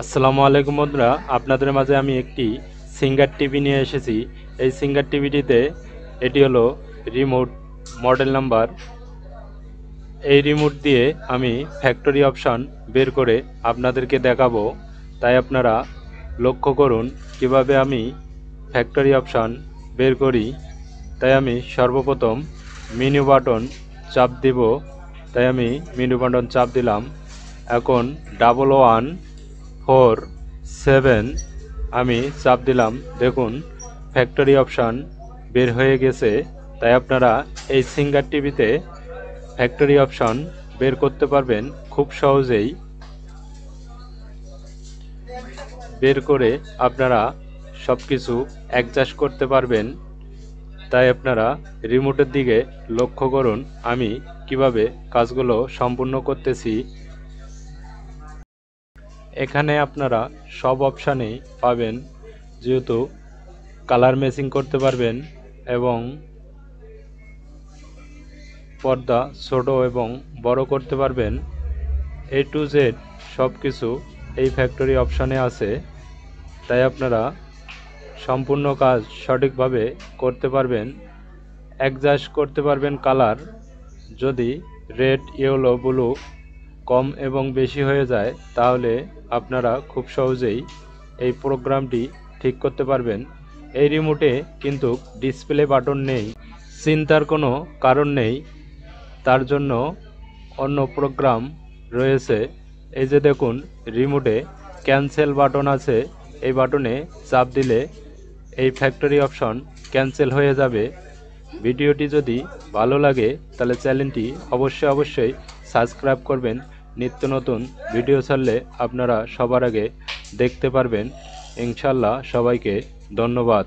আসসালামু আলাইকুম বন্ধুরা, আপনাদের মাঝে আমি একটি সিঙ্গার টিভি নিয়ে এসেছি। এই সিঙ্গার টিভিটিতে এটি হলো রিমোট মডেল নাম্বার। এই রিমোট দিয়ে আমি ফ্যাক্টরি অপশন বের করে আপনাদেরকে দেখাবো, তাই আপনারা লক্ষ্য করুন কিভাবে আমি ফ্যাক্টরি অপশন বের করি। তাই আমি সর্বপ্রথম মেনু বাটন চাপ দেব। তাই আমি মেনু বাটন চাপ দিলাম। এখন 1147 আমি চাপ দিলাম। দেখুন ফ্যাক্টরি অপশান বের হয়ে গেছে। তাই আপনারা এই সিঙ্গার টিভিতে ফ্যাক্টরি অপশান বের করতে পারবেন খুব সহজেই। বের করে আপনারা সব কিছু অ্যাডজাস্ট করতে পারবেন। তাই আপনারা রিমোটের দিকে লক্ষ্য করুন আমি কিভাবে কাজগুলো সম্পূর্ণ করতেছি। এখানে আপনারা সব অপশানেই পাবেন, যেহেতু কালার ম্যাচিং করতে পারবেন এবং পর্দা ছোট এবং বড় করতে পারবেন। A to Z সব কিছু এই ফ্যাক্টরি অপশানে আছে। তাই আপনারা সম্পূর্ণ কাজ সঠিকভাবে করতে পারবেন। অ্যাডজাস্ট করতে পারবেন কালার, যদি রেড, ইয়েলো, ব্লু কম এবং বেশি হয়ে যায় তাহলে আপনারা খুব সহজেই এই প্রোগ্রামটি ঠিক করতে পারবেন। এই রিমোটে কিন্তু ডিসপ্লে বাটন নেই, চিন্তার কোনো কারণ নেই। তার জন্য অন্য প্রোগ্রাম রয়েছে। এই যে দেখুন রিমোটে ক্যান্সেল বাটন আছে, এই বাটনে চাপ দিলে এই ফ্যাক্টরি অপশন ক্যান্সেল হয়ে যাবে। ভিডিওটি যদি ভালো লাগে তাহলে চ্যানেলটি অবশ্যই সাবস্ক্রাইব করবেন। নিত্য নতুন ভিডিও ছাড়লে আপনারা সবার আগে দেখতে পারবেন। ইনশাল্লাহ সবাইকে ধন্যবাদ।